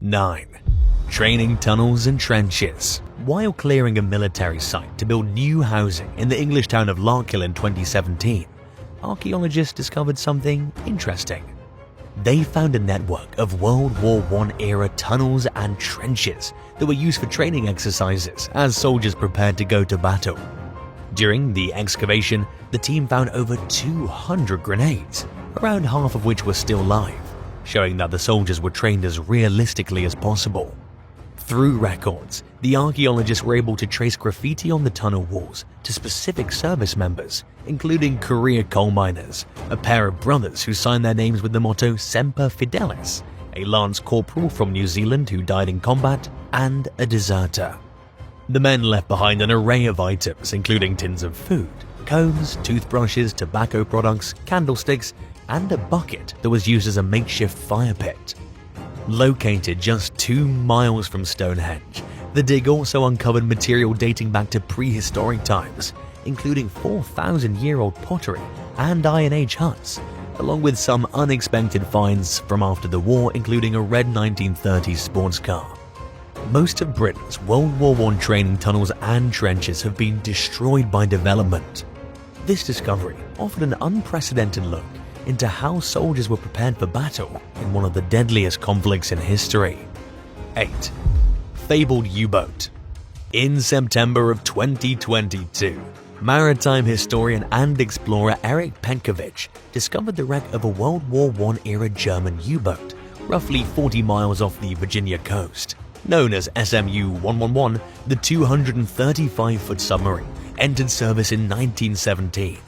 9. Training tunnels and trenches. While clearing a military site to build new housing in the English town of Larkhill in 2017, archaeologists discovered something interesting. They found a network of World War I era tunnels and trenches that were used for training exercises as soldiers prepared to go to battle. During the excavation, the team found over 200 grenades, around half of which were still live, showing that the soldiers were trained as realistically as possible. Through records, the archaeologists were able to trace graffiti on the tunnel walls to specific service members, including career coal miners, a pair of brothers who signed their names with the motto Semper Fidelis, a lance corporal from New Zealand who died in combat, and a deserter. The men left behind an array of items including tins of food, combs, toothbrushes, tobacco products, candlesticks, and a bucket that was used as a makeshift fire pit. Located just 2 miles from Stonehenge, the dig also uncovered material dating back to prehistoric times, including 4,000-year-old pottery and Iron Age huts, along with some unexpected finds from after the war, including a red 1930s sports car. Most of Britain's World War I training tunnels and trenches have been destroyed by development. This discovery offered an unprecedented look into how soldiers were prepared for battle in one of the deadliest conflicts in history. 8. Fabled U-boat. In September of 2022, maritime historian and explorer Erich Penkovich discovered the wreck of a World War I-era German U-boat, roughly 40 miles off the Virginia coast. Known as SMU-111, the 235-foot submarine entered service in 1917.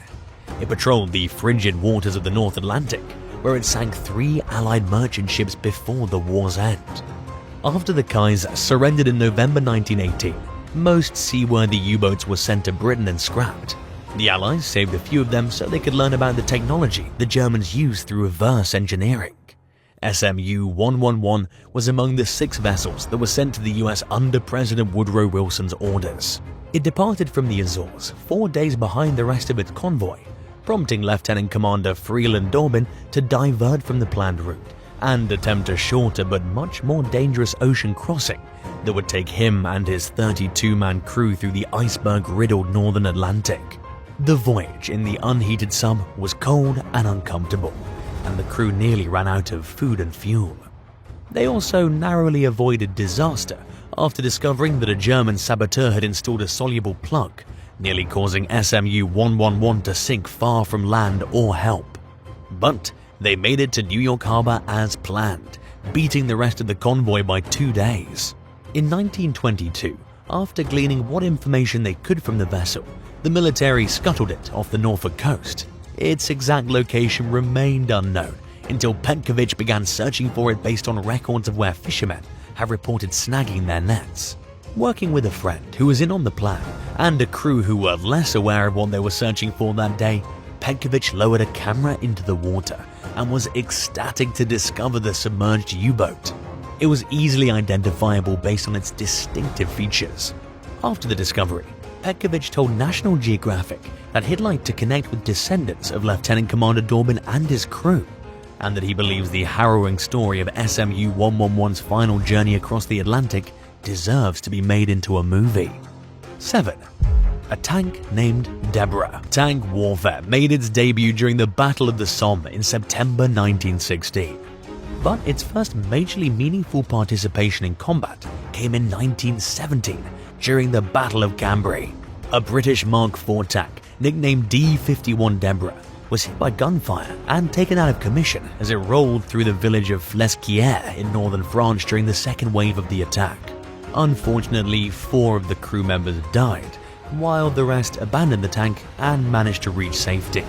It patrolled the frigid waters of the North Atlantic, where it sank 3 Allied merchant ships before the war's end. After the Kaiser surrendered in November 1918, most seaworthy U-boats were sent to Britain and scrapped. The Allies saved a few of them so they could learn about the technology the Germans used through reverse engineering. SMU-111 was among the 6 vessels that were sent to the US under President Woodrow Wilson's orders. It departed from the Azores 4 days behind the rest of its convoy, prompting Lieutenant Commander Freeland Dorbin to divert from the planned route and attempt a shorter but much more dangerous ocean crossing that would take him and his 32-man crew through the iceberg-riddled northern Atlantic. The voyage in the unheated sub was cold and uncomfortable, and the crew nearly ran out of food and fuel. They also narrowly avoided disaster after discovering that a German saboteur had installed a soluble plug, nearly causing SMU-111 to sink far from land or help. But they made it to New York Harbor as planned, beating the rest of the convoy by 2 days. In 1922, after gleaning what information they could from the vessel, the military scuttled it off the Norfolk coast. Its exact location remained unknown until Penkovich began searching for it based on records of where fishermen have reported snagging their nets. Working with a friend who was in on the plan and a crew who were less aware of what they were searching for that day, Penkovich lowered a camera into the water and was ecstatic to discover the submerged U-boat. It was easily identifiable based on its distinctive features. After the discovery, Penkovich told National Geographic that he'd like to connect with descendants of Lieutenant Commander Dorbin and his crew, and that he believes the harrowing story of SMU-111's final journey across the Atlantic deserves to be made into a movie. 7. A tank named Deborah. Tank warfare made its debut during the Battle of the Somme in September 1916. But its first majorly meaningful participation in combat came in 1917 during the Battle of Cambrai. A British Mark IV tank, nicknamed D-51 Deborah, was hit by gunfire and taken out of commission as it rolled through the village of Flesquières in northern France during the second wave of the attack. Unfortunately, 4 of the crew members died, while the rest abandoned the tank and managed to reach safety.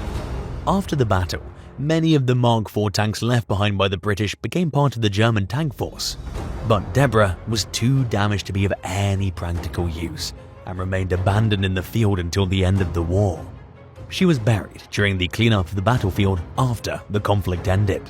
After the battle, many of the Mark IV tanks left behind by the British became part of the German tank force. But Deborah was too damaged to be of any practical use and remained abandoned in the field until the end of the war. She was buried during the cleanup of the battlefield after the conflict ended.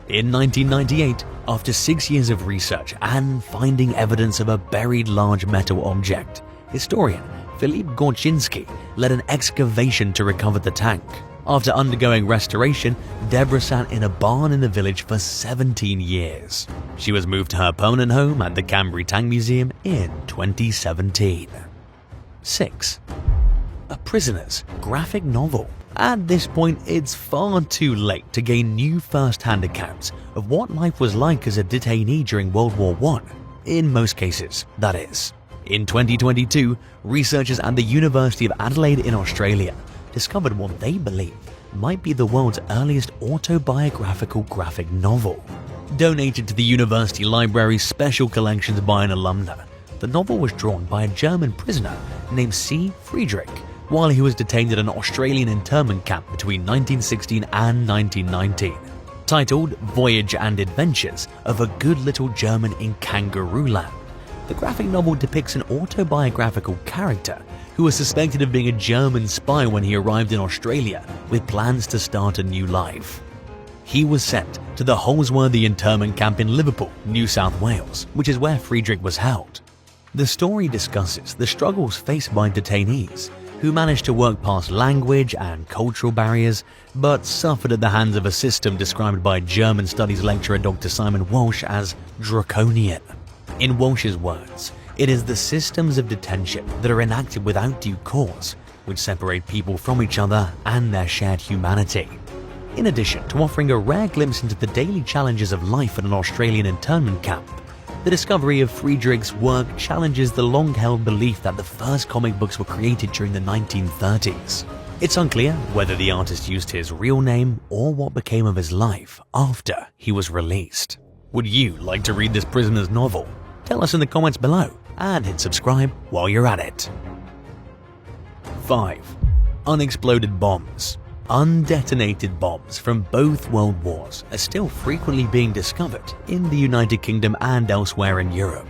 In 1998, after 6 years of research and finding evidence of a buried large metal object, historian Philippe Gorczynski led an excavation to recover the tank. After undergoing restoration, Deborah sat in a barn in the village for 17 years. She was moved to her permanent home at the Cambrai Tank Museum in 2017. 6. A Prisoner's graphic novel. At this point, it's far too late to gain new first-hand accounts of what life was like as a detainee during World War I. In most cases, that is. In 2022, researchers at the University of Adelaide in Australia discovered what they believe might be the world's earliest autobiographical graphic novel. Donated to the university library's special collections by an alumna, the novel was drawn by a German prisoner named C. Friedrich while he was detained at an Australian internment camp between 1916 and 1919. Titled Voyage and Adventures of a Good Little German in Kangaroo Land, the graphic novel depicts an autobiographical character who was suspected of being a German spy when he arrived in Australia with plans to start a new life. He was sent to the Holsworthy internment camp in Liverpool, New South Wales, which is where Friedrich was held. The story discusses the struggles faced by detainees who managed to work past language and cultural barriers, but suffered at the hands of a system described by German studies lecturer Dr. Simon Walsh as draconian. In Walsh's words, it is the systems of detention that are enacted without due cause, which separate people from each other and their shared humanity. In addition to offering a rare glimpse into the daily challenges of life at an Australian internment camp, the discovery of Friedrich's work challenges the long-held belief that the first comic books were created during the 1930s. It's unclear whether the artist used his real name or what became of his life after he was released. Would you like to read this prisoner's novel? Tell us in the comments below and hit subscribe while you're at it. 5. Unexploded bombs. Undetonated bombs from both world wars are still frequently being discovered in the United Kingdom and elsewhere in Europe.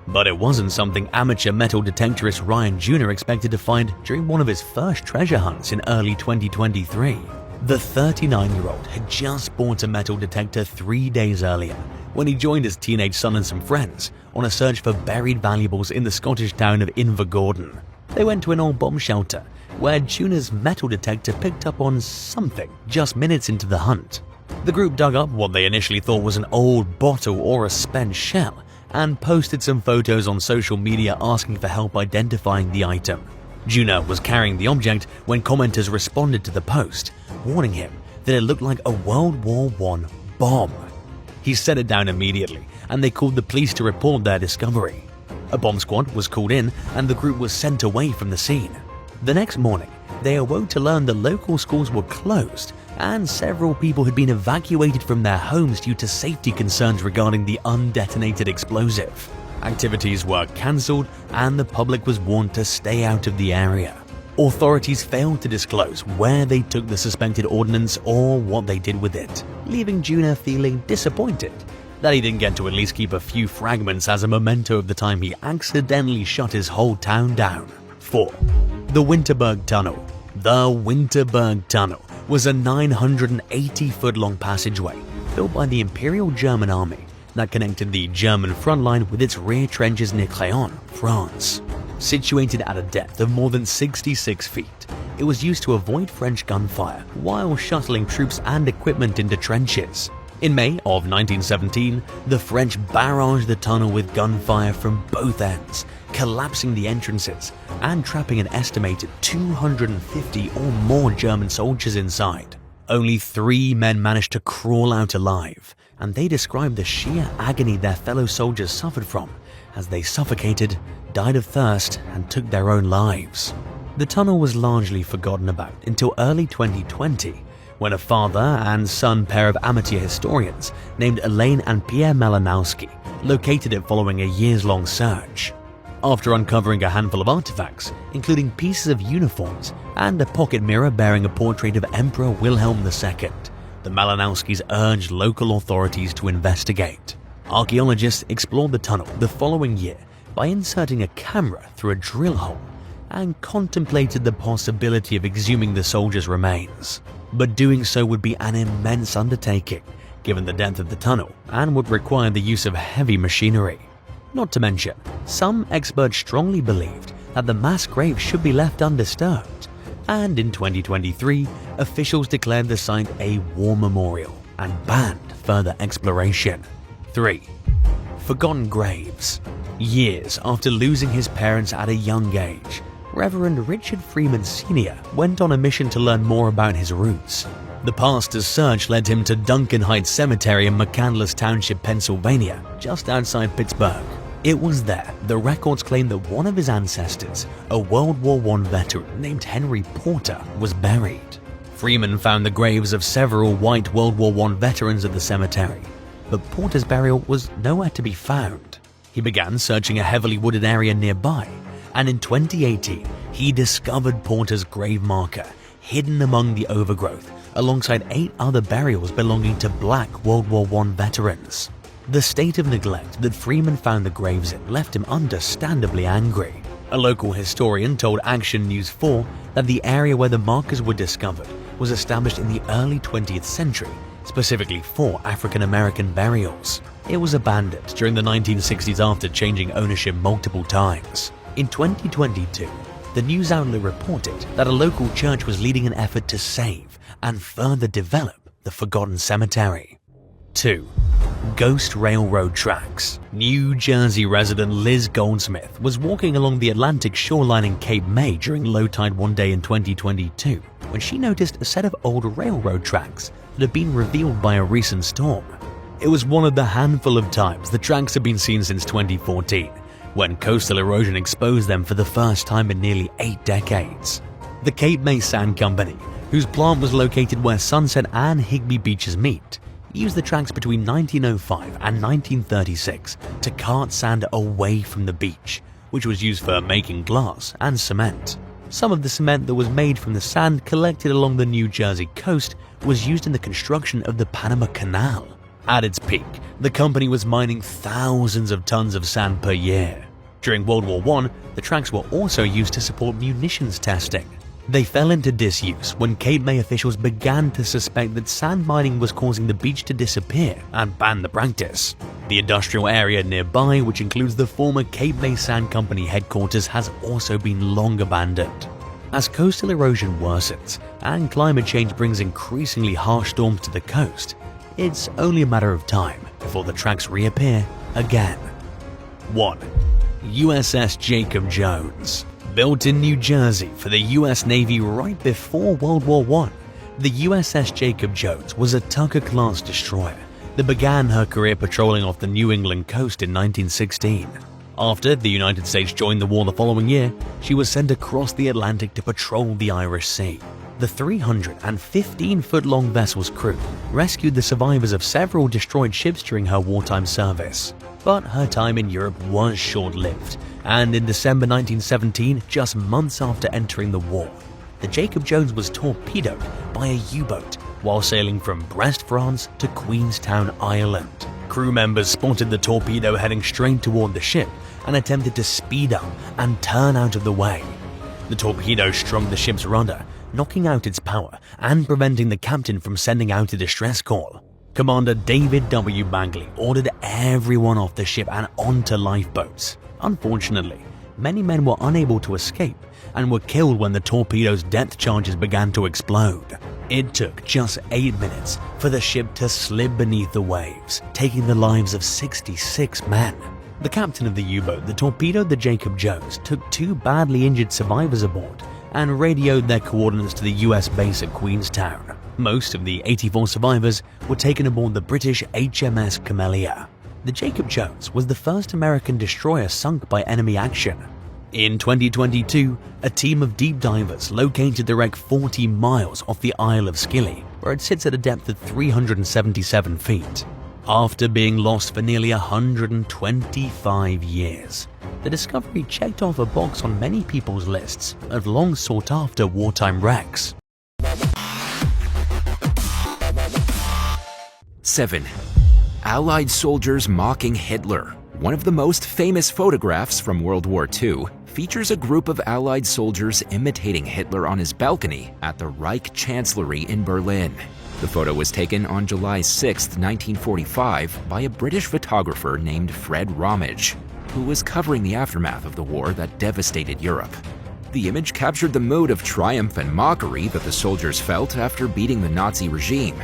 But it wasn't something amateur metal detectorist Ryan Jr. expected to find during one of his first treasure hunts in early 2023. The 39-year-old had just bought a metal detector 3 days earlier when he joined his teenage son and some friends on a search for buried valuables in the Scottish town of Invergordon. They went to an old bomb shelter where Juna's metal detector picked up on something just minutes into the hunt. The group dug up what they initially thought was an old bottle or a spent shell and posted some photos on social media asking for help identifying the item. Juna was carrying the object when commenters responded to the post, warning him that it looked like a World War I bomb. He set it down immediately and they called the police to report their discovery. A bomb squad was called in and the group was sent away from the scene. The next morning, they awoke to learn the local schools were closed and several people had been evacuated from their homes due to safety concerns regarding the undetonated explosive. Activities were cancelled and the public was warned to stay out of the area. Authorities failed to disclose where they took the suspected ordnance or what they did with it, leaving Juna feeling disappointed that he didn't get to at least keep a few fragments as a memento of the time he accidentally shut his whole town down. 4. The Winterberg Tunnel. The Winterberg Tunnel was a 980-foot-long passageway built by the Imperial German Army that connected the German front line with its rear trenches near Clermont, France. Situated at a depth of more than 66 feet, it was used to avoid French gunfire while shuttling troops and equipment into trenches. In May of 1917, the French barraged the tunnel with gunfire from both ends, collapsing the entrances and trapping an estimated 250 or more German soldiers inside. Only 3 men managed to crawl out alive, and they described the sheer agony their fellow soldiers suffered from as they suffocated, died of thirst, and took their own lives. The tunnel was largely forgotten about until early 2020, when a father and son pair of amateur historians named Elaine and Pierre Malinowski located it following a years-long search. After uncovering a handful of artifacts, including pieces of uniforms and a pocket mirror bearing a portrait of Emperor Wilhelm II, the Malinowskis urged local authorities to investigate. Archaeologists explored the tunnel the following year by inserting a camera through a drill hole and contemplated the possibility of exhuming the soldiers' remains. But doing so would be an immense undertaking, given the depth of the tunnel, and would require the use of heavy machinery. Not to mention, some experts strongly believed that the mass grave should be left undisturbed, And in 2023, officials declared the site a war memorial and banned further exploration. 3. Forgotten graves. Years after losing his parents at a young age, Reverend Richard Freeman Sr. went on a mission to learn more about his roots. The pastor's search led him to Duncan Heights Cemetery in McCandless Township, Pennsylvania, just outside Pittsburgh. It was there the records claim that one of his ancestors, a World War I veteran named Henry Porter, was buried. Freeman found the graves of several white World War I veterans at the cemetery, but Porter's burial was nowhere to be found. He began searching a heavily wooded area nearby, and in 2018, he discovered Porter's grave marker, hidden among the overgrowth, alongside 8 other burials belonging to black World War I veterans. The state of neglect that Freeman found the graves in left him understandably angry. A local historian told Action News 4 that the area where the markers were discovered was established in the early 20th century, specifically for African American burials. It was abandoned during the 1960s after changing ownership multiple times. In 2022, the news outlet reported that a local church was leading an effort to save and further develop the forgotten cemetery. 2. Ghost railroad tracks. New Jersey resident Liz Goldsmith was walking along the Atlantic shoreline in Cape May during low tide one day in 2022 when she noticed a set of old railroad tracks that had been revealed by a recent storm. It was one of the handful of times the tracks had been seen since 2014, when coastal erosion exposed them for the first time in nearly 8 decades. The Cape May Sand Company, whose plant was located where Sunset and Higbee beaches meet, used the tracks between 1905 and 1936 to cart sand away from the beach, which was used for making glass and cement. Some of the cement that was made from the sand collected along the New Jersey coast was used in the construction of the Panama Canal. At its peak, the company was mining thousands of tons of sand per year. During World War I, the tracks were also used to support munitions testing. They fell into disuse when Cape May officials began to suspect that sand mining was causing the beach to disappear and banned the practice. The industrial area nearby, which includes the former Cape May Sand Company headquarters, has also been long abandoned. As coastal erosion worsens and climate change brings increasingly harsh storms to the coast, it's only a matter of time before the tracks reappear again. 1. USS Jacob Jones. Built in New Jersey for the US Navy right before World War I, the USS Jacob Jones was a Tucker-class destroyer that began her career patrolling off the New England coast in 1916. After the United States joined the war the following year, she was sent across the Atlantic to patrol the Irish Sea. The 315-foot-long vessel's crew rescued the survivors of several destroyed ships during her wartime service. But her time in Europe was short-lived, and in December 1917, just months after entering the war, the Jacob Jones was torpedoed by a U-boat while sailing from Brest, France to Queenstown, Ireland. Crew members spotted the torpedo heading straight toward the ship and attempted to speed up and turn out of the way. The torpedo struck the ship's rudder, knocking out its power and preventing the captain from sending out a distress call. Commander David W. Bagley ordered everyone off the ship and onto lifeboats. Unfortunately, many men were unable to escape and were killed when the torpedo's depth charges began to explode. It took just 8 minutes for the ship to slip beneath the waves, taking the lives of 66 men. The captain of the U-boat that torpedoed the Jacob Jones took 2 badly injured survivors aboard and radioed their coordinates to the US base at Queenstown. Most of the 84 survivors were taken aboard the British HMS Camellia. The Jacob Jones was the first American destroyer sunk by enemy action. In 2022, a team of deep divers located the wreck 40 miles off the Isle of Scilly, where it sits at a depth of 377 feet. After being lost for nearly 125 years, the discovery checked off a box on many people's lists of long sought-after wartime wrecks. 7. Allied soldiers mocking Hitler. One of the most famous photographs from World War II features a group of Allied soldiers imitating Hitler on his balcony at the Reich Chancellery in Berlin. The photo was taken on July 6, 1945 by a British photographer named Fred Ramage, who was covering the aftermath of the war that devastated Europe. The image captured the mood of triumph and mockery that the soldiers felt after beating the Nazi regime,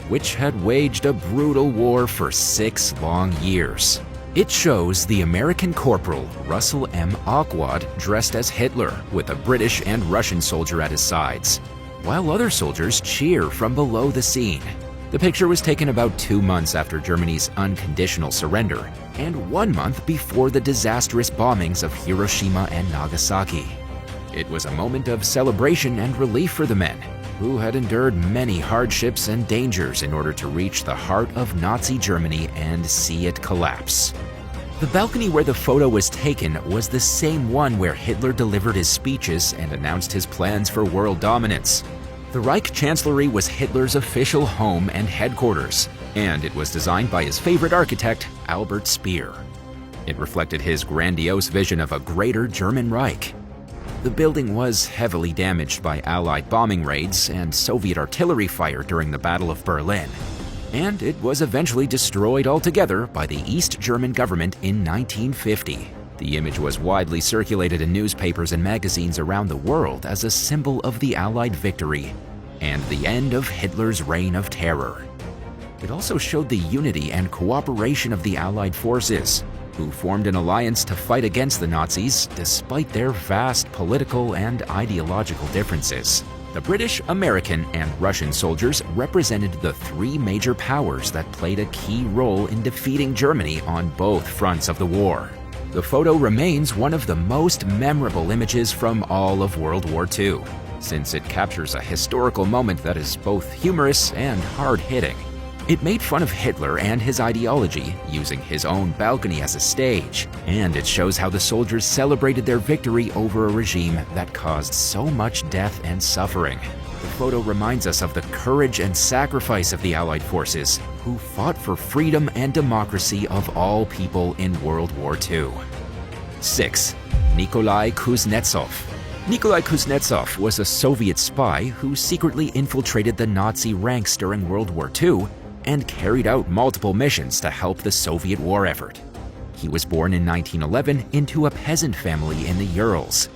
which had waged a brutal war for 6 long years. It shows the American corporal Russell M. Awkwad dressed as Hitler with a British and Russian soldier at his sides, while other soldiers cheer from below the scene. The picture was taken about 2 months after Germany's unconditional surrender and 1 month before the disastrous bombings of Hiroshima and Nagasaki. It was a moment of celebration and relief for the men, who had endured many hardships and dangers in order to reach the heart of Nazi Germany and see it collapse. The balcony where the photo was taken was the same one where Hitler delivered his speeches and announced his plans for world dominance. The Reich Chancellery was Hitler's official home and headquarters, and it was designed by his favorite architect, Albert Speer. It reflected his grandiose vision of a greater German Reich. The building was heavily damaged by Allied bombing raids and Soviet artillery fire during the Battle of Berlin, and it was eventually destroyed altogether by the East German government in 1950. The image was widely circulated in newspapers and magazines around the world as a symbol of the Allied victory and the end of Hitler's reign of terror. It also showed the unity and cooperation of the Allied forces, who formed an alliance to fight against the Nazis despite their vast political and ideological differences. The British, American, and Russian soldiers represented the 3 major powers that played a key role in defeating Germany on both fronts of the war. The photo remains one of the most memorable images from all of World War II, since it captures a historical moment that is both humorous and hard-hitting. It made fun of Hitler and his ideology, using his own balcony as a stage, and it shows how the soldiers celebrated their victory over a regime that caused so much death and suffering. The photo reminds us of the courage and sacrifice of the Allied forces, who fought for freedom and democracy of all people in World War II. 6. Nikolai Kuznetsov. Nikolai Kuznetsov was a Soviet spy who secretly infiltrated the Nazi ranks during World War II and carried out multiple missions to help the Soviet war effort. He was born in 1911 into a peasant family in the Urals,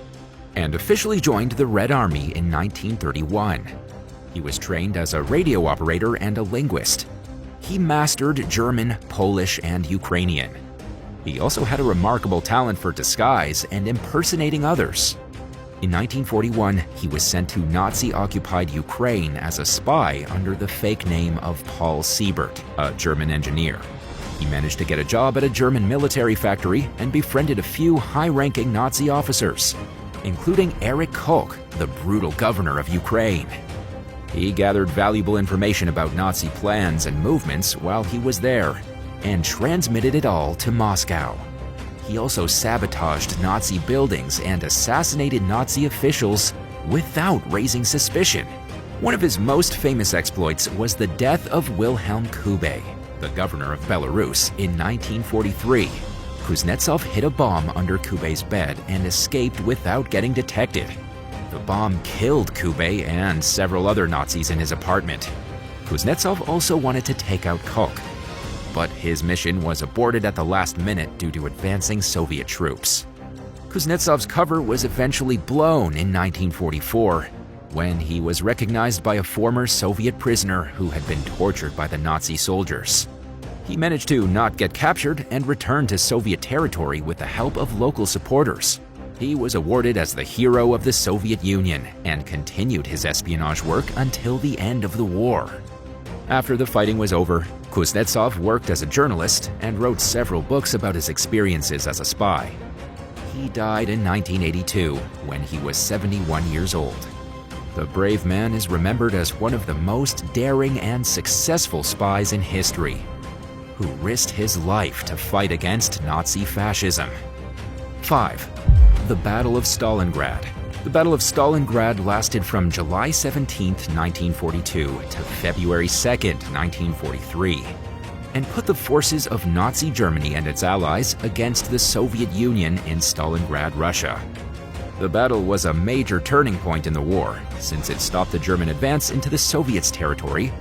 and officially joined the Red Army in 1931. He was trained as a radio operator and a linguist. He mastered German, Polish, and Ukrainian. He also had a remarkable talent for disguise and impersonating others. In 1941, he was sent to Nazi-occupied Ukraine as a spy under the fake name of Paul Siebert, a German engineer. He managed to get a job at a German military factory and befriended a few high-ranking Nazi officers, including Erich Koch, the brutal governor of Ukraine. He gathered valuable information about Nazi plans and movements while he was there, and transmitted it all to Moscow. He also sabotaged Nazi buildings and assassinated Nazi officials without raising suspicion. One of his most famous exploits was the death of Wilhelm Kube, the governor of Belarus, in 1943. Kuznetsov hid a bomb under Kube's bed and escaped without getting detected. The bomb killed Kube and several other Nazis in his apartment. Kuznetsov also wanted to take out Koch, but his mission was aborted at the last minute due to advancing Soviet troops. Kuznetsov's cover was eventually blown in 1944, when he was recognized by a former Soviet prisoner who had been tortured by the Nazi soldiers. He managed to not get captured and returned to Soviet territory with the help of local supporters. He was awarded as the hero of the Soviet Union and continued his espionage work until the end of the war. After the fighting was over, Kuznetsov worked as a journalist and wrote several books about his experiences as a spy. He died in 1982 when he was 71 years old. The brave man is remembered as one of the most daring and successful spies in history, who risked his life to fight against Nazi fascism. 5. The Battle of Stalingrad. The Battle of Stalingrad lasted from July 17, 1942 to February 2, 1943, and put the forces of Nazi Germany and its allies against the Soviet Union in Stalingrad, Russia. The battle was a major turning point in the war, since it stopped the German advance into the Soviets' territory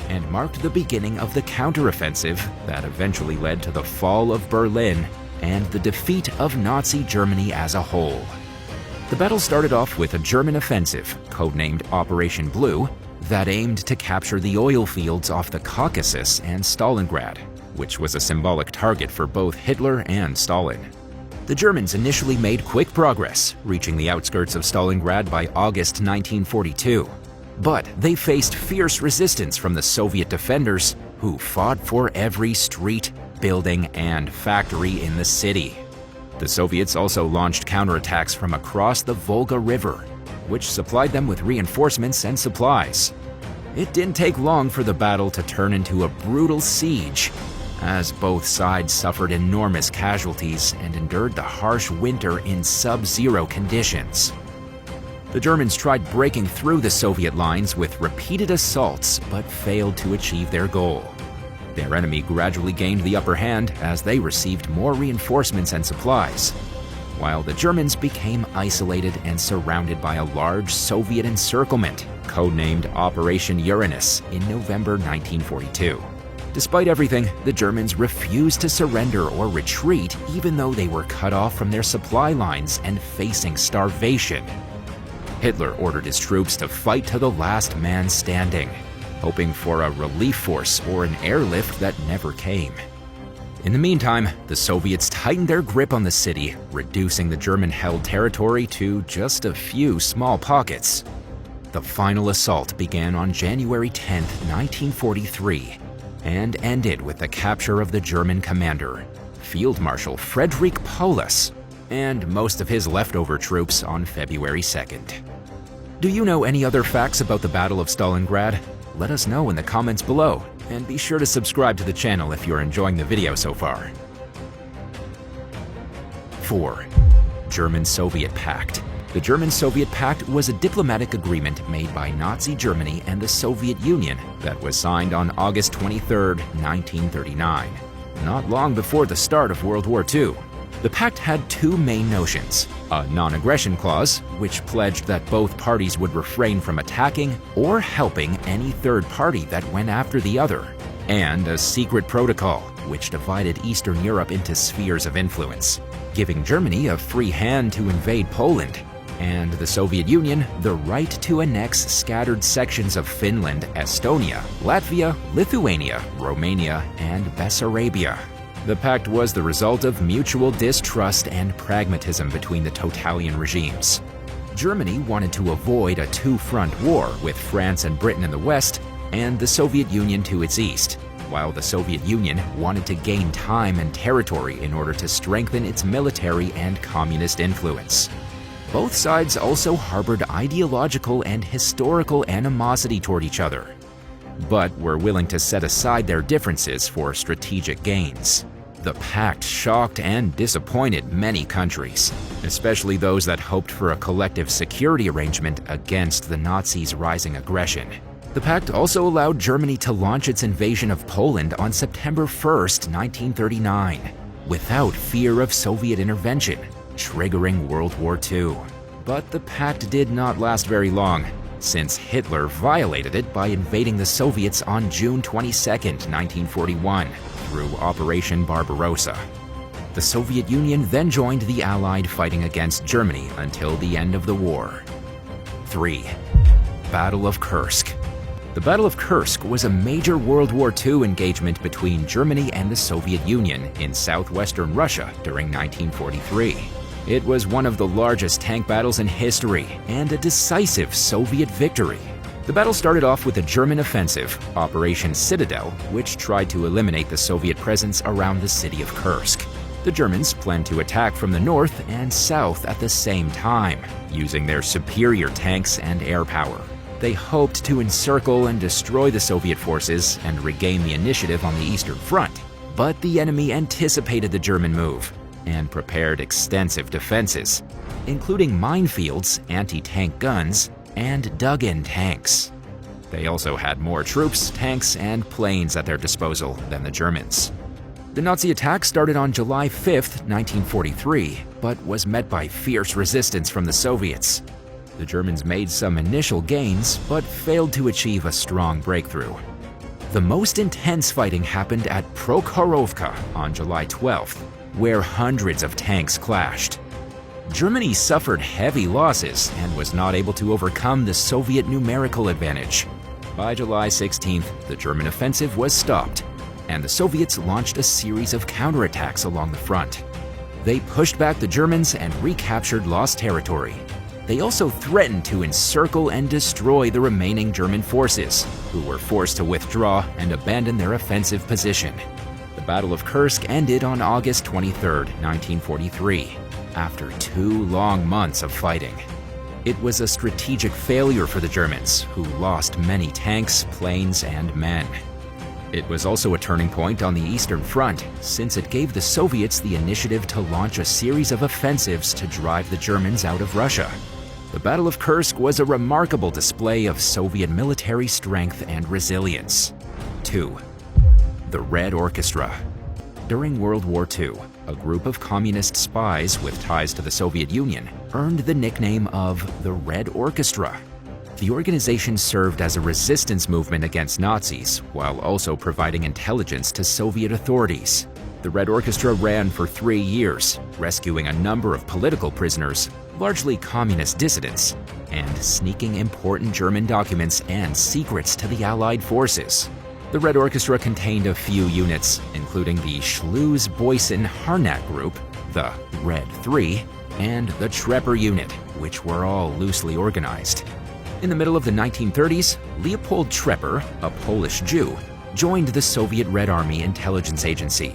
and marked the beginning of the counteroffensive that eventually led to the fall of Berlin and the defeat of Nazi Germany as a whole. The battle started off with a German offensive, codenamed Operation Blue, that aimed to capture the oil fields off the Caucasus and Stalingrad, which was a symbolic target for both Hitler and Stalin. The Germans initially made quick progress, reaching the outskirts of Stalingrad by August 1942. But they faced fierce resistance from the Soviet defenders, who fought for every street, building, and factory in the city. The Soviets also launched counterattacks from across the Volga River, which supplied them with reinforcements and supplies. It didn't take long for the battle to turn into a brutal siege, as both sides suffered enormous casualties and endured the harsh winter in sub-zero conditions. The Germans tried breaking through the Soviet lines with repeated assaults, but failed to achieve their goal. Their enemy gradually gained the upper hand as they received more reinforcements and supplies, while the Germans became isolated and surrounded by a large Soviet encirclement, codenamed Operation Uranus, in November 1942. Despite everything, the Germans refused to surrender or retreat, even though they were cut off from their supply lines and facing starvation. Hitler ordered his troops to fight to the last man standing, hoping for a relief force or an airlift that never came. In the meantime, the Soviets tightened their grip on the city, reducing the German-held territory to just a few small pockets. The final assault began on January 10, 1943, and ended with the capture of the German commander, Field Marshal Friedrich Paulus, and most of his leftover troops on February 2nd. Do you know any other facts about the Battle of Stalingrad? Let us know in the comments below, and be sure to subscribe to the channel if you're enjoying the video so far. 4. German-Soviet Pact. The German-Soviet Pact was a diplomatic agreement made by Nazi Germany and the Soviet Union that was signed on August 23, 1939, not long before the start of World War II. The pact had two main notions: a non-aggression clause, which pledged that both parties would refrain from attacking or helping any third party that went after the other, and a secret protocol, which divided Eastern Europe into spheres of influence, giving Germany a free hand to invade Poland, and the Soviet Union the right to annex scattered sections of Finland, Estonia, Latvia, Lithuania, Romania, and Bessarabia. The pact was the result of mutual distrust and pragmatism between the totalitarian regimes. Germany wanted to avoid a two-front war with France and Britain in the west and the Soviet Union to its east, while the Soviet Union wanted to gain time and territory in order to strengthen its military and communist influence. Both sides also harbored ideological and historical animosity toward each other, but were willing to set aside their differences for strategic gains. The pact shocked and disappointed many countries, especially those that hoped for a collective security arrangement against the Nazis' rising aggression. The pact also allowed Germany to launch its invasion of Poland on September 1, 1939, without fear of Soviet intervention, triggering World War II. But the pact did not last very long, since Hitler violated it by invading the Soviets on June 22, 1941, through Operation Barbarossa. The Soviet Union then joined the Allied fighting against Germany until the end of the war. 3. Battle of Kursk. The Battle of Kursk was a major World War II engagement between Germany and the Soviet Union in southwestern Russia during 1943. It was one of the largest tank battles in history and a decisive Soviet victory. The battle started off with a German offensive, Operation Citadel, which tried to eliminate the Soviet presence around the city of Kursk. The Germans planned to attack from the north and south at the same time, using their superior tanks and air power. They hoped to encircle and destroy the Soviet forces and regain the initiative on the Eastern Front. But the enemy anticipated the German move and prepared extensive defenses, including minefields, anti-tank guns, and dug-in tanks. They also had more troops, tanks, and planes at their disposal than the Germans. The Nazi attack started on July 5, 1943, but was met by fierce resistance from the Soviets. The Germans made some initial gains, but failed to achieve a strong breakthrough. The most intense fighting happened at Prokhorovka on July 12th, where hundreds of tanks clashed. Germany suffered heavy losses and was not able to overcome the Soviet numerical advantage. By July 16th, the German offensive was stopped, and the Soviets launched a series of counterattacks along the front. They pushed back the Germans and recaptured lost territory. They also threatened to encircle and destroy the remaining German forces, who were forced to withdraw and abandon their offensive position. The Battle of Kursk ended on August 23, 1943, after 2 long months of fighting. It was a strategic failure for the Germans, who lost many tanks, planes, and men. It was also a turning point on the Eastern Front, since it gave the Soviets the initiative to launch a series of offensives to drive the Germans out of Russia. The Battle of Kursk was a remarkable display of Soviet military strength and resilience. 2. The Red Orchestra. During World War II, a group of communist spies with ties to the Soviet Union earned the nickname of the Red Orchestra. The organization served as a resistance movement against Nazis, while also providing intelligence to Soviet authorities. The Red Orchestra ran for 3 years, rescuing a number of political prisoners, largely communist dissidents, and sneaking important German documents and secrets to the Allied forces. The Red Orchestra contained a few units, including the Schlues-Boysen-Harnack Group, the Red 3, and the Trepper Unit, which were all loosely organized. In the middle of the 1930s, Leopold Trepper, a Polish Jew, joined the Soviet Red Army Intelligence Agency.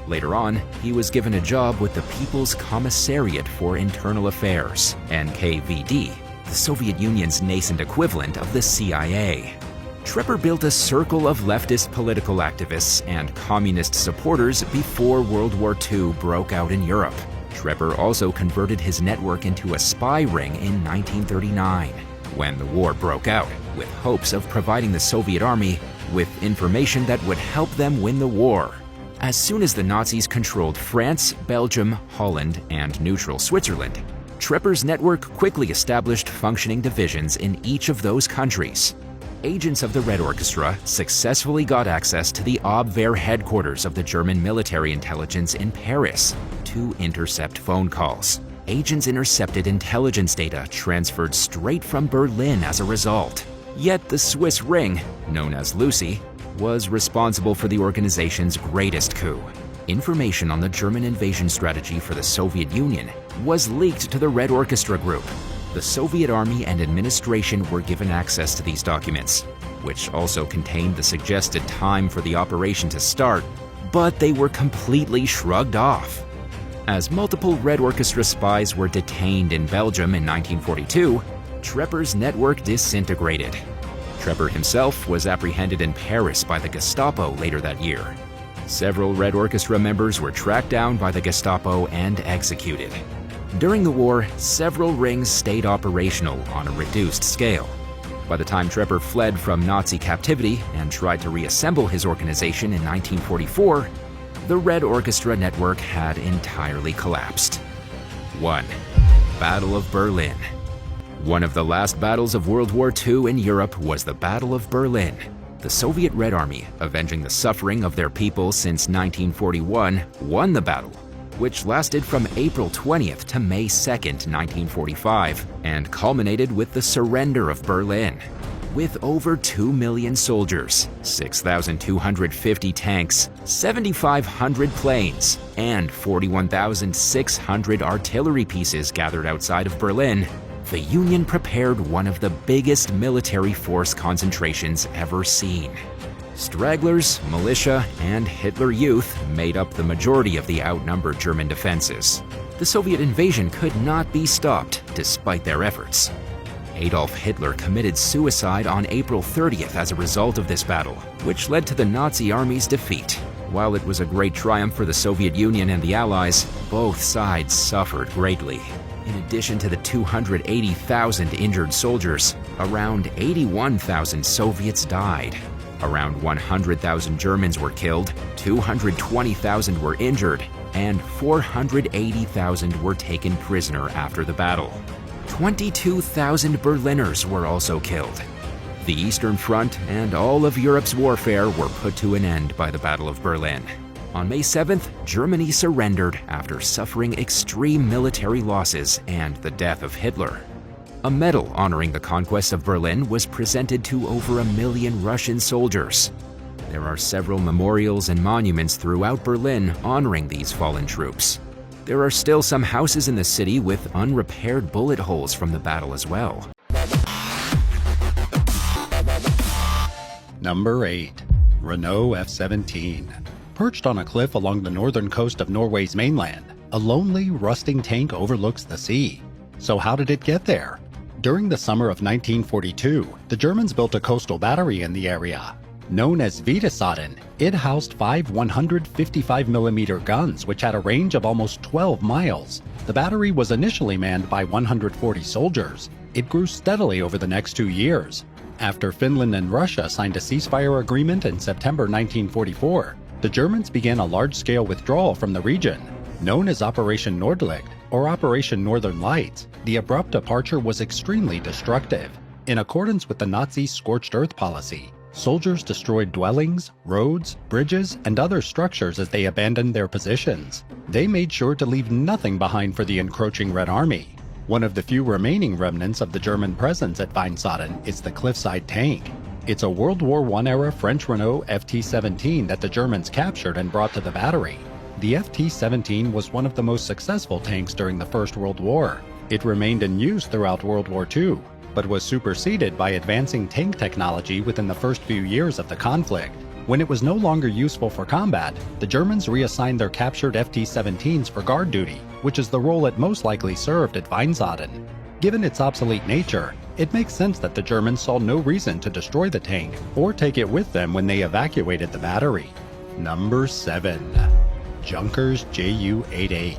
Later on, he was given a job with the People's Commissariat for Internal Affairs, NKVD, the Soviet Union's nascent equivalent of the CIA. Trepper built a circle of leftist political activists and communist supporters before World War II broke out in Europe. Trepper also converted his network into a spy ring in 1939, when the war broke out, with hopes of providing the Soviet army with information that would help them win the war. As soon as the Nazis controlled France, Belgium, Holland, and neutral Switzerland, Trepper's network quickly established functioning divisions in each of those countries. Agents of the Red Orchestra successfully got access to the Abwehr headquarters of the German military intelligence in Paris to intercept phone calls. Agents intercepted intelligence data transferred straight from Berlin as a result. Yet the Swiss ring, known as Lucy, was responsible for the organization's greatest coup. Information on the German invasion strategy for the Soviet Union was leaked to the Red Orchestra group. The Soviet army and administration were given access to these documents, which also contained the suggested time for the operation to start, but they were completely shrugged off. As multiple Red Orchestra spies were detained in Belgium in 1942, Trepper's network disintegrated. Trepper himself was apprehended in Paris by the Gestapo later that year. Several Red Orchestra members were tracked down by the Gestapo and executed. During the war, several rings stayed operational on a reduced scale. By the time Trepper fled from Nazi captivity and tried to reassemble his organization in 1944, the Red Orchestra network had entirely collapsed. 1. Battle of Berlin. One of the last battles of World War II in Europe was the Battle of Berlin. The Soviet Red Army, avenging the suffering of their people since 1941, won the battle, which lasted from April 20th to May 2nd, 1945, and culminated with the surrender of Berlin. With over 2 million soldiers, 6,250 tanks, 7,500 planes, and 41,600 artillery pieces gathered outside of Berlin, the Union prepared one of the biggest military force concentrations ever seen. Stragglers, militia, and Hitler Youth made up the majority of the outnumbered German defenses. The Soviet invasion could not be stopped despite their efforts. Adolf Hitler committed suicide on April 30th as a result of this battle, which led to the Nazi army's defeat. While it was a great triumph for the Soviet Union and the Allies, both sides suffered greatly. In addition to the 280,000 injured soldiers, around 81,000 Soviets died. Around 100,000 Germans were killed, 220,000 were injured, and 480,000 were taken prisoner after the battle. 22,000 Berliners were also killed. The Eastern Front and all of Europe's warfare were put to an end by the Battle of Berlin. On May 7th, Germany surrendered after suffering extreme military losses and the death of Hitler. A medal honoring the conquest of Berlin was presented to over 1 million Russian soldiers. There are several memorials and monuments throughout Berlin honoring these fallen troops. There are still some houses in the city with unrepaired bullet holes from the battle as well. Number 8. Renault F17. Perched on a cliff along the northern coast of Norway's mainland, a lonely, rusting tank overlooks the sea. So how did it get there? During the summer of 1942, the Germans built a coastal battery in the area. Known as Widersaden, it housed 5 155mm guns which had a range of almost 12 miles. The battery was initially manned by 140 soldiers. It grew steadily over the next 2 years. After Finland and Russia signed a ceasefire agreement in September 1944, the Germans began a large-scale withdrawal from the region. Known as Operation Nordlicht or Operation Northern Lights, the abrupt departure was extremely destructive. In accordance with the Nazis' scorched earth policy, soldiers destroyed dwellings, roads, bridges, and other structures as they abandoned their positions. They made sure to leave nothing behind for the encroaching Red Army. One of the few remaining remnants of the German presence at Widersaden is the cliffside tank. It's a World War I-era French Renault FT-17 that the Germans captured and brought to the battery. The FT-17 was one of the most successful tanks during the First World War. It remained in use throughout World War II, but was superseded by advancing tank technology within the first few years of the conflict. When it was no longer useful for combat, the Germans reassigned their captured FT-17s for guard duty, which is the role it most likely served at Widersaden. Given its obsolete nature, it makes sense that the Germans saw no reason to destroy the tank or take it with them when they evacuated the battery. Number 7. Junkers Ju-88.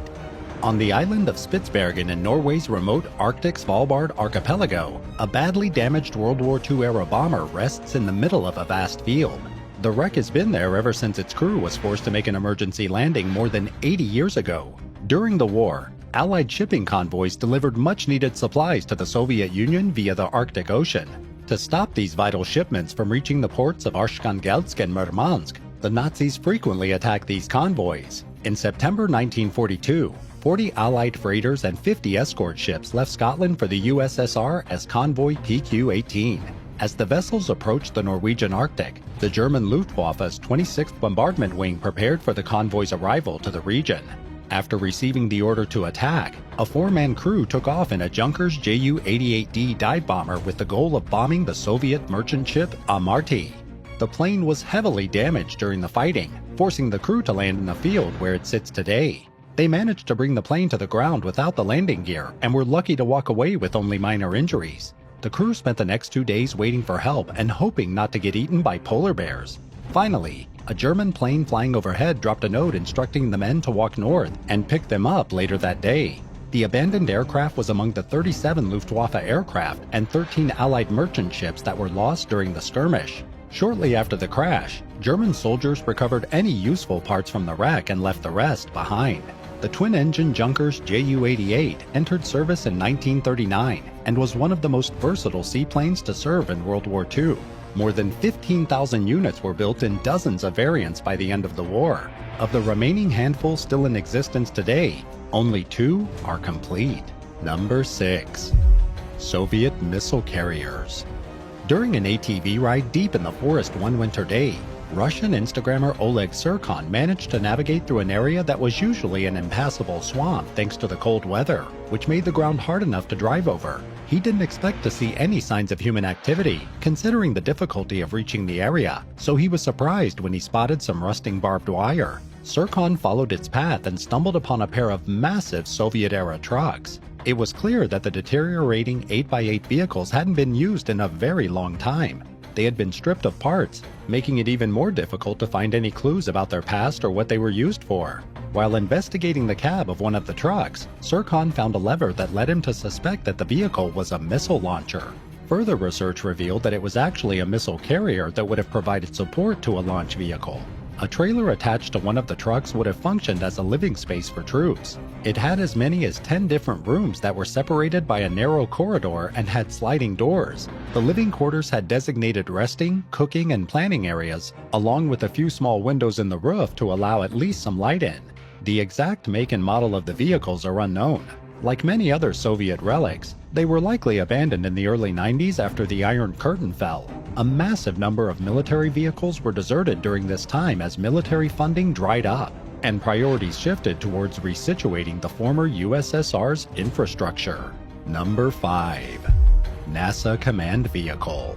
On the island of Spitsbergen in Norway's remote Arctic Svalbard archipelago, a badly damaged World War II-era bomber rests in the middle of a vast field. The wreck has been there ever since its crew was forced to make an emergency landing more than 80 years ago. During the war, Allied shipping convoys delivered much-needed supplies to the Soviet Union via the Arctic Ocean. To stop these vital shipments from reaching the ports of Arkhangelsk and Murmansk, the Nazis frequently attacked these convoys. In September 1942, 40 Allied freighters and 50 escort ships left Scotland for the USSR as convoy PQ-18. As the vessels approached the Norwegian Arctic, the German Luftwaffe's 26th Bombardment Wing prepared for the convoy's arrival to the region. After receiving the order to attack, a 4-man crew took off in a Junkers Ju-88D dive bomber with the goal of bombing the Soviet merchant ship Amarty. The plane was heavily damaged during the fighting, forcing the crew to land in the field where it sits today. They managed to bring the plane to the ground without the landing gear and were lucky to walk away with only minor injuries. The crew spent the next 2 days waiting for help and hoping not to get eaten by polar bears. Finally, a German plane flying overhead dropped a note instructing the men to walk north and pick them up later that day. The abandoned aircraft was among the 37 Luftwaffe aircraft and 13 Allied merchant ships that were lost during the skirmish. Shortly after the crash, German soldiers recovered any useful parts from the wreck and left the rest behind. The twin-engine Junkers Ju-88 entered service in 1939 and was one of the most versatile seaplanes to serve in World War II. More than 15,000 units were built in dozens of variants by the end of the war. Of the remaining handful still in existence today, only 2 are complete. Number 6. Soviet missile carriers. During an ATV ride deep in the forest one winter day, Russian Instagrammer Oleg Surkon managed to navigate through an area that was usually an impassable swamp thanks to the cold weather, which made the ground hard enough to drive over. He didn't expect to see any signs of human activity, considering the difficulty of reaching the area, so he was surprised when he spotted some rusting barbed wire. Surkon followed its path and stumbled upon a pair of massive Soviet-era trucks. It was clear that the deteriorating 8x8 vehicles hadn't been used in a very long time. They had been stripped of parts, making it even more difficult to find any clues about their past or what they were used for. While investigating the cab of one of the trucks, Surkon found a lever that led him to suspect that the vehicle was a missile launcher. Further research revealed that it was actually a missile carrier that would have provided support to a launch vehicle. A trailer attached to one of the trucks would have functioned as a living space for troops. It had as many as 10 different rooms that were separated by a narrow corridor and had sliding doors. The living quarters had designated resting, cooking, and planning areas, along with a few small windows in the roof to allow at least some light in. The exact make and model of the vehicles are unknown. Like many other Soviet relics, they were likely abandoned in the early 90s after the Iron Curtain fell. A massive number of military vehicles were deserted during this time as military funding dried up, and priorities shifted towards resituating the former USSR's infrastructure. Number 5. NASA Command Vehicle.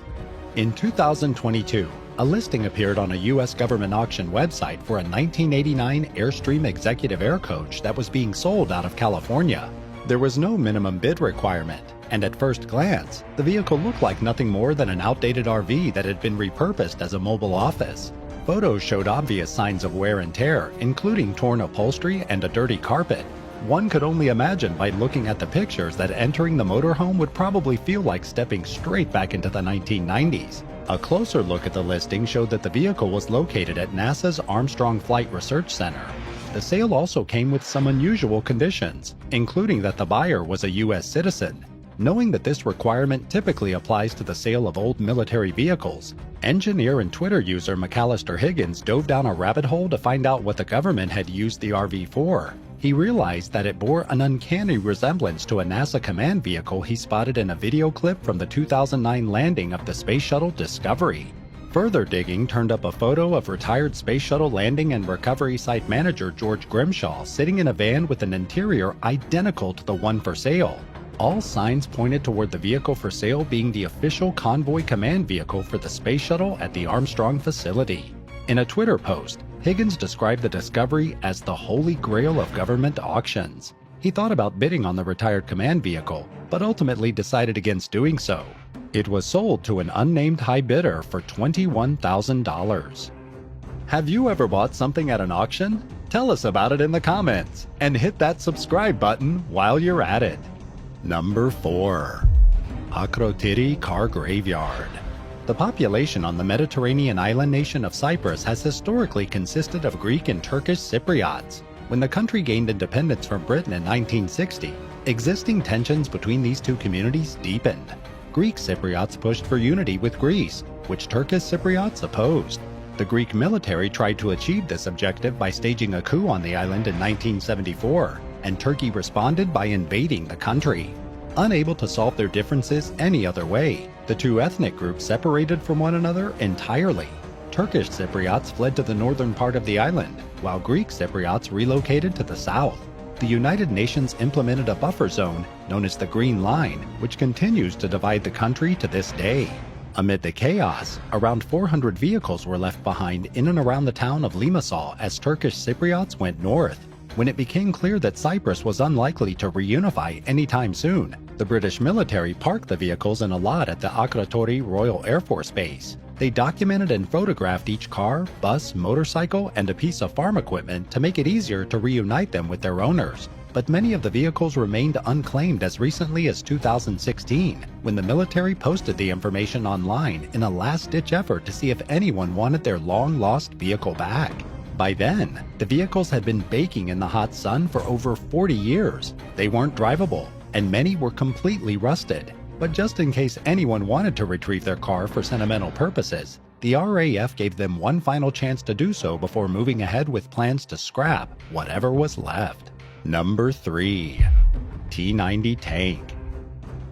In 2022, a listing appeared on a U.S. government auction website for a 1989 Airstream Executive Air Coach that was being sold out of California. There was no minimum bid requirement, and at first glance, the vehicle looked like nothing more than an outdated RV that had been repurposed as a mobile office. Photos showed obvious signs of wear and tear, including torn upholstery and a dirty carpet. One could only imagine by looking at the pictures that entering the motorhome would probably feel like stepping straight back into the 1990s. A closer look at the listing showed that the vehicle was located at NASA's Armstrong Flight Research Center. The sale also came with some unusual conditions, including that the buyer was a U.S. citizen. Knowing that this requirement typically applies to the sale of old military vehicles, engineer and Twitter user McAllister Higgins dove down a rabbit hole to find out what the government had used the RV for. He realized that it bore an uncanny resemblance to a NASA command vehicle he spotted in a video clip from the 2009 landing of the Space Shuttle Discovery. Further digging turned up a photo of retired Space Shuttle landing and recovery site manager George Grimshaw sitting in a van with an interior identical to the one for sale. All signs pointed toward the vehicle for sale being the official convoy command vehicle for the Space Shuttle at the Armstrong facility. In a Twitter post, Higgins described the Discovery as the holy grail of government auctions. He thought about bidding on the retired command vehicle, but ultimately decided against doing so. It was sold to an unnamed high bidder for $21,000. Have you ever bought something at an auction? Tell us about it in the comments, and hit that subscribe button while you're at it. Number 4. Akrotiri Car Graveyard. The population on the Mediterranean island nation of Cyprus has historically consisted of Greek and Turkish Cypriots. When the country gained independence from Britain in 1960, existing tensions between these two communities deepened. Greek Cypriots pushed for unity with Greece, which Turkish Cypriots opposed. The Greek military tried to achieve this objective by staging a coup on the island in 1974, and Turkey responded by invading the country. Unable to solve their differences any other way, the two ethnic groups separated from one another entirely. Turkish Cypriots fled to the northern part of the island, while Greek Cypriots relocated to the south. The United Nations implemented a buffer zone known as the Green Line, which continues to divide the country to this day. Amid the chaos, around 400 vehicles were left behind in and around the town of Limassol as Turkish Cypriots went north. When it became clear that Cyprus was unlikely to reunify anytime soon, the British military parked the vehicles in a lot at the Akrotiri Royal Air Force Base. They documented and photographed each car, bus, motorcycle, and a piece of farm equipment to make it easier to reunite them with their owners. But many of the vehicles remained unclaimed as recently as 2016, when the military posted the information online in a last-ditch effort to see if anyone wanted their long-lost vehicle back. By then, the vehicles had been baking in the hot sun for over 40 years. They weren't drivable, and many were completely rusted. But just in case anyone wanted to retrieve their car for sentimental purposes, the RAF gave them one final chance to do so before moving ahead with plans to scrap whatever was left. Number 3. T-90 Tank.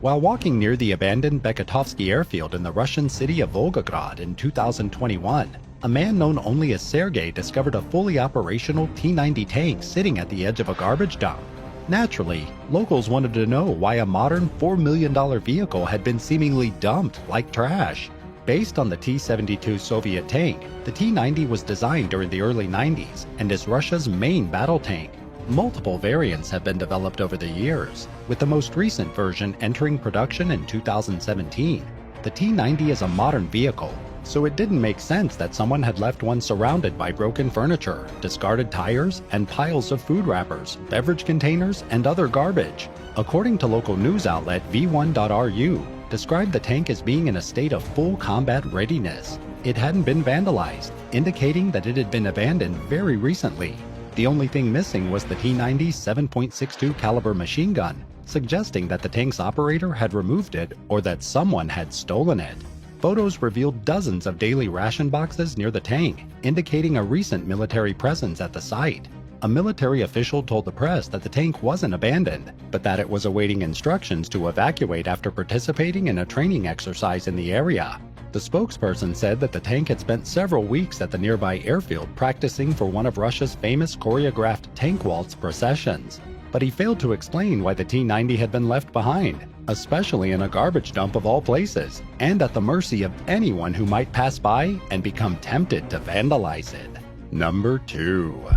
While walking near the abandoned Beketovsky airfield in the Russian city of Volgograd in 2021, a man known only as Sergei discovered a fully operational T-90 tank sitting at the edge of a garbage dump. Naturally, locals wanted to know why a modern $4 million vehicle had been seemingly dumped like trash. Based on the T-72 Soviet tank, the T-90 was designed during the early 90s and is Russia's main battle tank. Multiple variants have been developed over the years, with the most recent version entering production in 2017. The T-90 is a modern vehicle, so it didn't make sense that someone had left one surrounded by broken furniture, discarded tires, and piles of food wrappers, beverage containers, and other garbage. According to local news outlet v1.ru, described the tank as being in a state of full combat readiness. It hadn't been vandalized, indicating that it had been abandoned very recently. The only thing missing was the T-90's 7.62 caliber machine gun, suggesting that the tank's operator had removed it or that someone had stolen it. Photos revealed dozens of daily ration boxes near the tank, indicating a recent military presence at the site. A military official told the press that the tank wasn't abandoned, but that it was awaiting instructions to evacuate after participating in a training exercise in the area. The spokesperson said that the tank had spent several weeks at the nearby airfield practicing for one of Russia's famous choreographed tank waltz processions. But he failed to explain why the T-90 had been left behind, especially in a garbage dump of all places, and at the mercy of anyone who might pass by and become tempted to vandalize it. Number 2.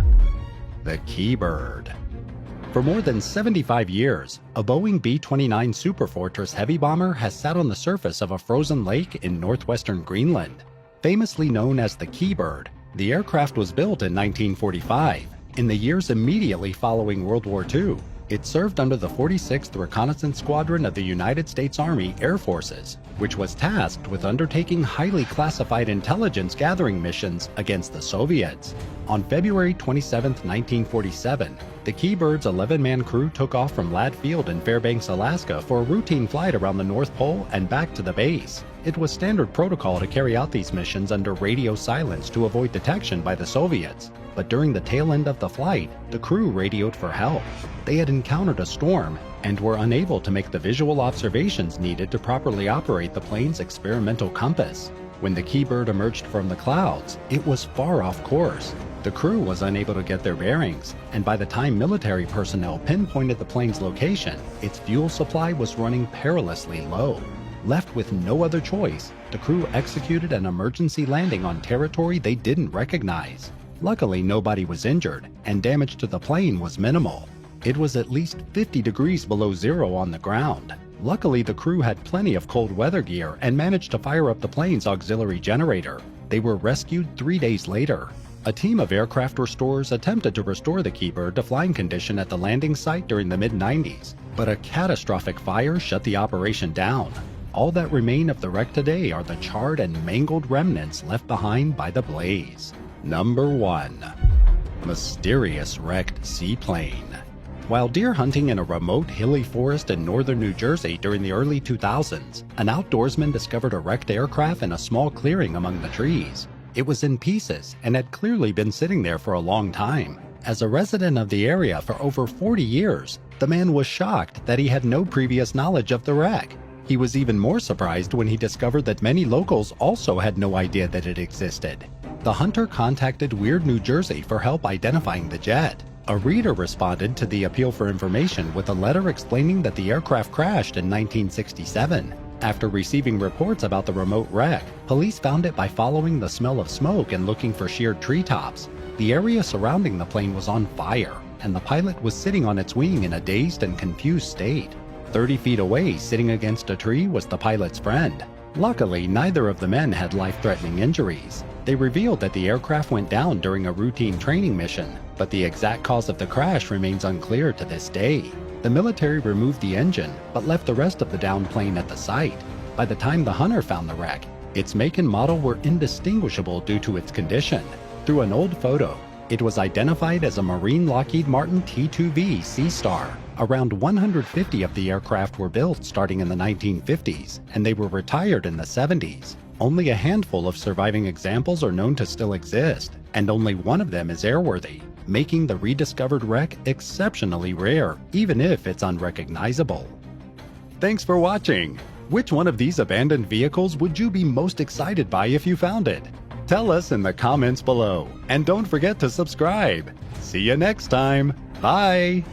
The Keybird. For more than 75 years, a Boeing B-29 Superfortress heavy bomber has sat on the surface of a frozen lake in northwestern Greenland. Famously known as the Keybird, the aircraft was built in 1945. In the years immediately following World War II, it served under the 46th Reconnaissance Squadron of the United States Army Air Forces, which was tasked with undertaking highly classified intelligence gathering missions against the Soviets. On February 27, 1947, the Keybird's 11-man crew took off from Ladd Field in Fairbanks, Alaska for a routine flight around the North Pole and back to the base. It was standard protocol to carry out these missions under radio silence to avoid detection by the Soviets. But during the tail end of the flight, the crew radioed for help. They had encountered a storm and were unable to make the visual observations needed to properly operate the plane's experimental compass. When the Keybird emerged from the clouds, it was far off course. The crew was unable to get their bearings, and by the time military personnel pinpointed the plane's location, its fuel supply was running perilously low. Left with no other choice, the crew executed an emergency landing on territory they didn't recognize. Luckily, nobody was injured, and damage to the plane was minimal. It was at least 50 degrees below zero on the ground. Luckily, the crew had plenty of cold weather gear and managed to fire up the plane's auxiliary generator. They were rescued 3 days later. A team of aircraft restorers attempted to restore the Keybird to flying condition at the landing site during the mid-90s, but a catastrophic fire shut the operation down. All that remain of the wreck today are the charred and mangled remnants left behind by the blaze. Number 1. Mysterious wrecked seaplane. While deer hunting in a remote hilly forest in northern New Jersey during the early 2000s, an outdoorsman discovered a wrecked aircraft in a small clearing among the trees. It was in pieces and had clearly been sitting there for a long time. As a resident of the area for over 40 years, the man was shocked that he had no previous knowledge of the wreck. He was even more surprised when he discovered that many locals also had no idea that it existed. The hunter contacted Weird New Jersey for help identifying the jet. A reader responded to the appeal for information with a letter explaining that the aircraft crashed in 1967. After receiving reports about the remote wreck, police found it by following the smell of smoke and looking for sheared treetops. The area surrounding the plane was on fire, and the pilot was sitting on its wing in a dazed and confused state. 30 feet away, sitting against a tree, was the pilot's friend. Luckily, neither of the men had life-threatening injuries. They revealed that the aircraft went down during a routine training mission, but the exact cause of the crash remains unclear to this day. The military removed the engine, but left the rest of the downed plane at the site. By the time the hunter found the wreck, its make and model were indistinguishable due to its condition. Through an old photo, it was identified as a Marine Lockheed Martin T-2V Sea Star. Around 150 of the aircraft were built starting in the 1950s, and they were retired in the 70s. Only a handful of surviving examples are known to still exist, and only one of them is airworthy, making the rediscovered wreck exceptionally rare, even if it's unrecognizable. Thanks for watching! Which one of these abandoned vehicles would you be most excited by if you found it? Tell us in the comments below, and don't forget to subscribe. See you next time! Bye!